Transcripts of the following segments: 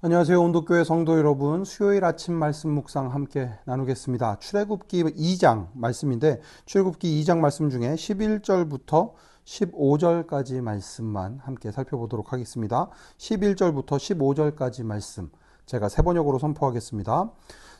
안녕하세요. 온도교회 성도 여러분. 수요일 아침 말씀 묵상 함께 나누겠습니다. 출애굽기 2장 말씀인데 출애굽기 2장 말씀 중에 11절부터 15절까지 말씀만 함께 살펴보도록 하겠습니다. 11절부터 15절까지 말씀 제가 세 번역으로 선포하겠습니다.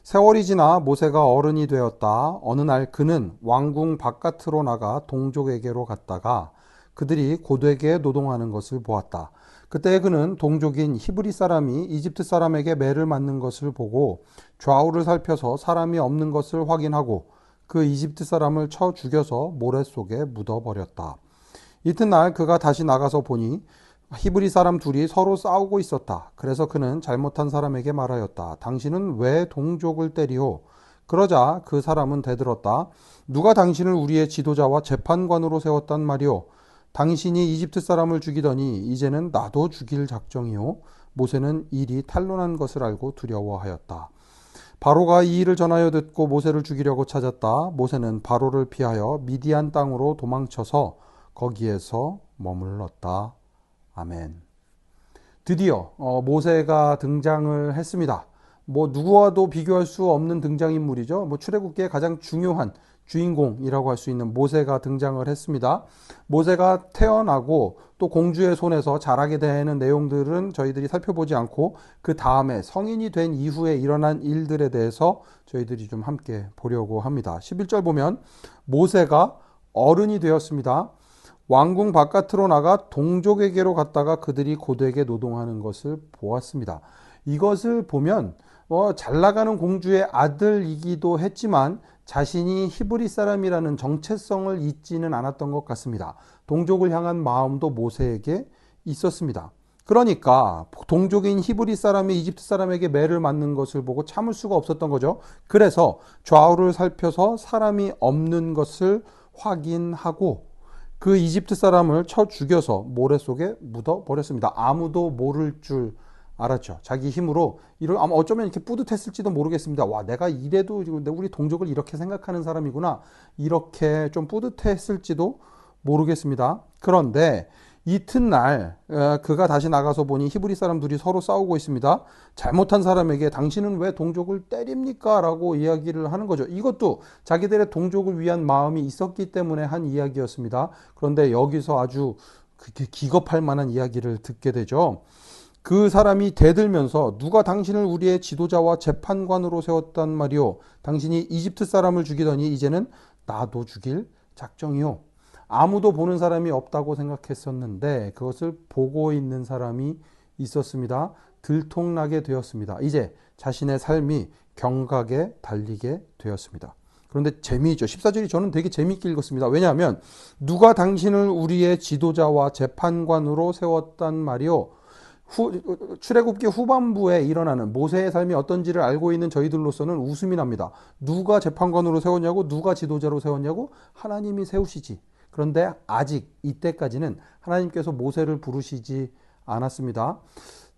세월이 지나 모세가 어른이 되었다. 어느 날 그는 왕궁 바깥으로 나가 동족에게로 갔다가 그들이 고되게 노동하는 것을 보았다. 그때 그는 동족인 히브리 사람이 이집트 사람에게 매를 맞는 것을 보고 좌우를 살펴서 사람이 없는 것을 확인하고 그 이집트 사람을 쳐 죽여서 모래 속에 묻어버렸다. 이튿날 그가 다시 나가서 보니 히브리 사람 둘이 서로 싸우고 있었다. 그래서 그는 잘못한 사람에게 말하였다. 당신은 왜 동족을 때리오? 그러자 그 사람은 대들었다. 누가 당신을 우리의 지도자와 재판관으로 세웠단 말이오? 당신이 이집트 사람을 죽이더니 이제는 나도 죽일 작정이요. 모세는 일이 탄로난 것을 알고 두려워하였다. 바로가 이 일을 전하여 듣고 모세를 죽이려고 찾았다. 모세는 바로를 피하여 미디안 땅으로 도망쳐서 거기에서 머물렀다. 아멘. 드디어 모세가 등장을 했습니다. 누구와도 비교할 수 없는 등장인물이죠. 출애굽기의 가장 중요한 주인공이라고 할 수 있는 모세가 등장을 했습니다. 모세가 태어나고 또 공주의 손에서 자라게 되는 내용들은 저희들이 살펴보지 않고 그 다음에 성인이 된 이후에 일어난 일들에 대해서 저희들이 좀 함께 보려고 합니다. 11절 보면 모세가 어른이 되었습니다. 왕궁 바깥으로 나가 동족에게로 갔다가 그들이 고되게 노동하는 것을 보았습니다. 이것을 보면 잘 나가는 공주의 아들이기도 했지만 자신이 히브리 사람이라는 정체성을 잊지는 않았던 것 같습니다. 동족을 향한 마음도 모세에게 있었습니다. 그러니까 동족인 히브리 사람이 이집트 사람에게 매를 맞는 것을 보고 참을 수가 없었던 거죠. 그래서 좌우를 살펴서 사람이 없는 것을 확인하고 그 이집트 사람을 쳐 죽여서 모래 속에 묻어 버렸습니다. 아무도 모를 줄 알았죠. 자기 힘으로 아마 어쩌면 이렇게 뿌듯했을지도 모르겠습니다. 와, 내가 이래도 우리 동족을 이렇게 생각하는 사람이구나. 이렇게 좀 뿌듯했을지도 모르겠습니다. 그런데 이튿날 그가 다시 나가서 보니 히브리 사람 둘이 서로 싸우고 있습니다. 잘못한 사람에게 당신은 왜 동족을 때립니까? 라고 이야기를 하는 거죠. 이것도 자기들의 동족을 위한 마음이 있었기 때문에 한 이야기였습니다. 그런데 여기서 아주 기겁할 만한 이야기를 듣게 되죠. 그 사람이 대들면서 누가 당신을 우리의 지도자와 재판관으로 세웠단 말이오? 당신이 이집트 사람을 죽이더니 이제는 나도 죽일 작정이오. 아무도 보는 사람이 없다고 생각했었는데 그것을 보고 있는 사람이 있었습니다. 들통나게 되었습니다. 이제 자신의 삶이 경각에 달리게 되었습니다. 그런데 재미있죠. 14절이 저는 되게 재미있게 읽었습니다. 왜냐하면 누가 당신을 우리의 지도자와 재판관으로 세웠단 말이오? 출애굽기 후반부에 일어나는 모세의 삶이 어떤지를 알고 있는 저희들로서는 웃음이 납니다. 누가 재판관으로 세웠냐고, 누가 지도자로 세웠냐고, 하나님이 세우시지. 그런데 아직 이때까지는 하나님께서 모세를 부르시지 않았습니다.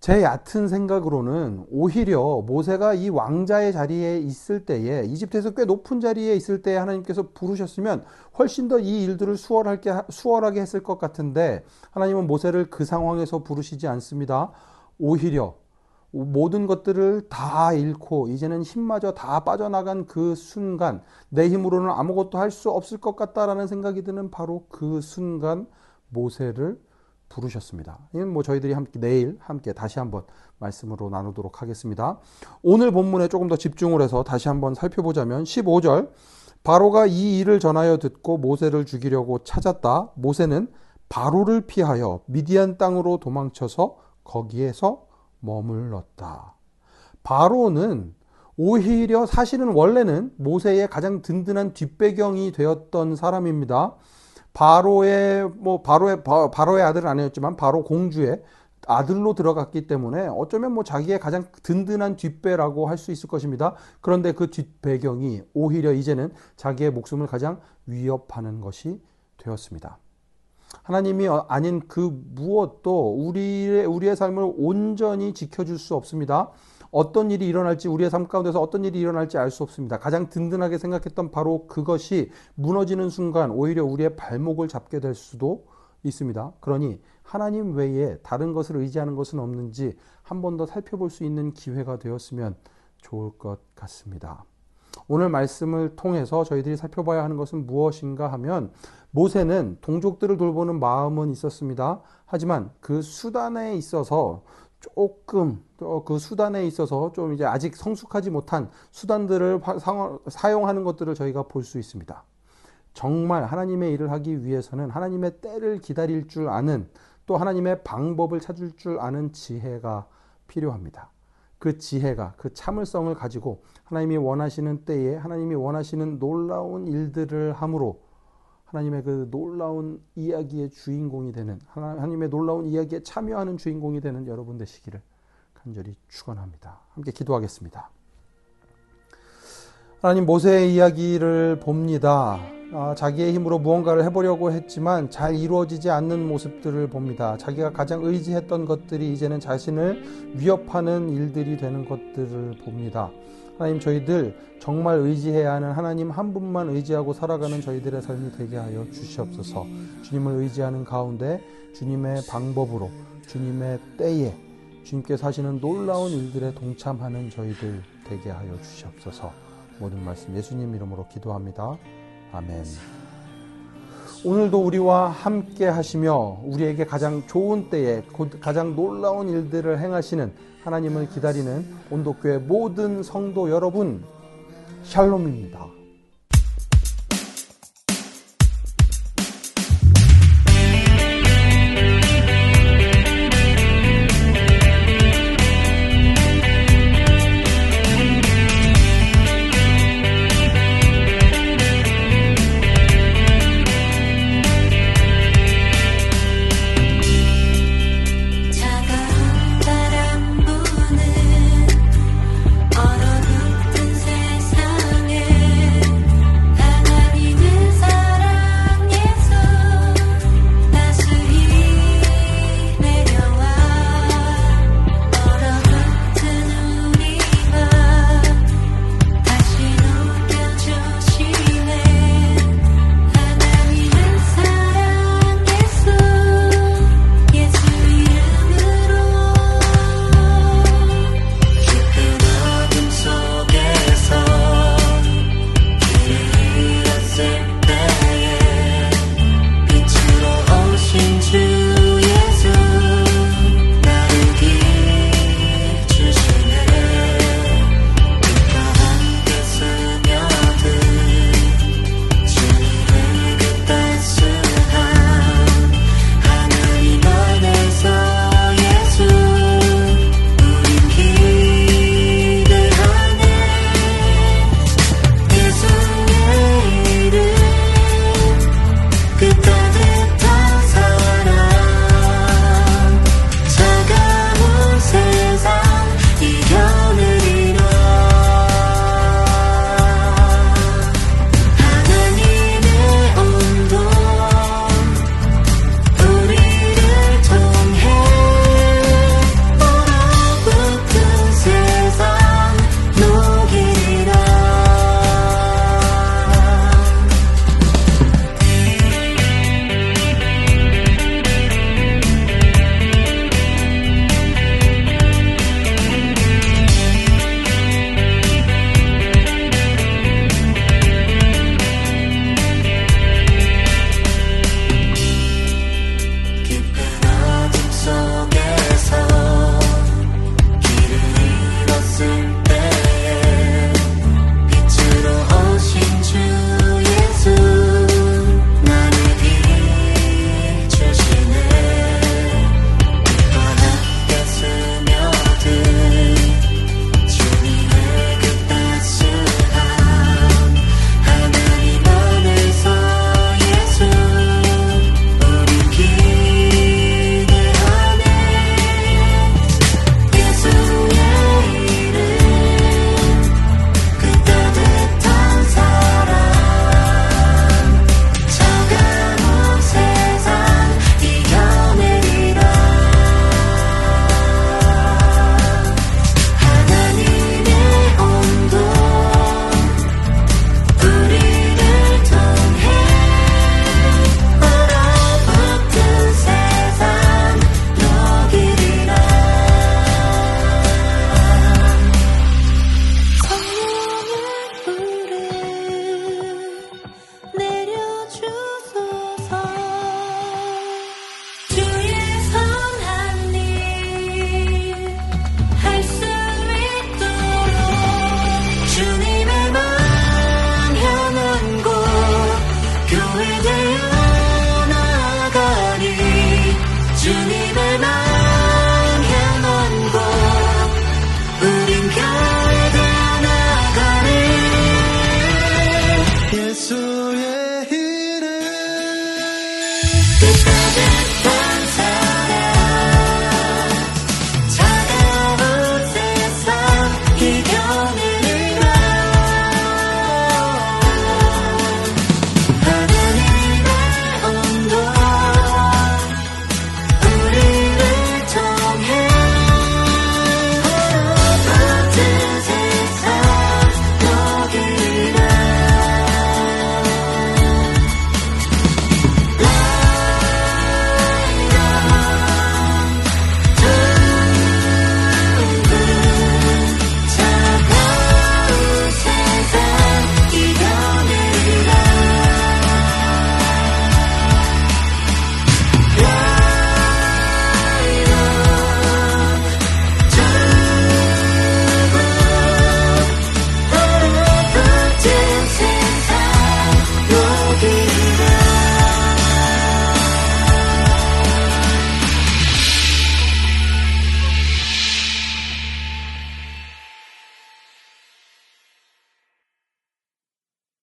제 얕은 생각으로는 오히려 모세가 이 왕자의 자리에 있을 때에, 이집트에서 꽤 높은 자리에 있을 때에 하나님께서 부르셨으면 훨씬 더 이 일들을 수월하게 했을 것 같은데 하나님은 모세를 그 상황에서 부르시지 않습니다. 오히려 모든 것들을 다 잃고 이제는 힘마저 다 빠져나간 그 순간, 내 힘으로는 아무것도 할 수 없을 것 같다라는 생각이 드는 바로 그 순간 모세를 부르셨습니다. 이건 저희들이 내일 함께 다시 한번 말씀으로 나누도록 하겠습니다. 오늘 본문에 조금 더 집중을 해서 다시 한번 살펴보자면 15절, 바로가 이 일을 전하여 듣고 모세를 죽이려고 찾았다. 모세는 바로를 피하여 미디안 땅으로 도망쳐서 거기에서 머물렀다. 바로는 오히려 사실은 원래는 모세의 가장 든든한 뒷배경이 되었던 사람입니다. 바로의 아들은 아니었지만 바로 공주의 아들로 들어갔기 때문에 어쩌면 자기의 가장 든든한 뒷배라고 할 수 있을 것입니다. 그런데 그 뒷배경이 오히려 이제는 자기의 목숨을 가장 위협하는 것이 되었습니다. 하나님이 아닌 그 무엇도 우리의 삶을 온전히 지켜줄 수 없습니다. 어떤 일이 일어날지, 우리의 삶 가운데서 어떤 일이 일어날지 알 수 없습니다. 가장 든든하게 생각했던 바로 그것이 무너지는 순간 오히려 우리의 발목을 잡게 될 수도 있습니다. 그러니 하나님 외에 다른 것을 의지하는 것은 없는지 한 번 더 살펴볼 수 있는 기회가 되었으면 좋을 것 같습니다. 오늘 말씀을 통해서 저희들이 살펴봐야 하는 것은 무엇인가 하면, 모세는 동족들을 돌보는 마음은 있었습니다. 하지만 그 수단에 있어서 좀 이제 아직 성숙하지 못한 수단들을 사용하는 것들을 저희가 볼 수 있습니다. 정말 하나님의 일을 하기 위해서는 하나님의 때를 기다릴 줄 아는, 또 하나님의 방법을 찾을 줄 아는 지혜가 필요합니다. 그 지혜가, 그 참을성을 가지고 하나님이 원하시는 때에 하나님이 원하시는 놀라운 일들을 함으로 하나님의 그 놀라운 이야기의 주인공이 되는, 하나님의 놀라운 이야기에 참여하는 주인공이 되는 여러분 되시기를 간절히 축원합니다. 함께 기도하겠습니다. 하나님, 모세의 이야기를 봅니다. 자기의 힘으로 무언가를 해보려고 했지만 잘 이루어지지 않는 모습들을 봅니다. 자기가 가장 의지했던 것들이 이제는 자신을 위협하는 일들이 되는 것들을 봅니다. 하나님, 저희들 정말 의지해야 하는 하나님 한 분만 의지하고 살아가는 저희들의 삶이 되게 하여 주시옵소서. 주님을 의지하는 가운데 주님의 방법으로, 주님의 때에 주님께서 하시는 놀라운 일들에 동참하는 저희들 되게 하여 주시옵소서. 모든 말씀 예수님 이름으로 기도합니다. 아멘. 오늘도 우리와 함께 하시며 우리에게 가장 좋은 때에 가장 놀라운 일들을 행하시는 하나님을 기다리는 온도교회 모든 성도 여러분, 샬롬입니다. 얼어붙은 세상에 Because it's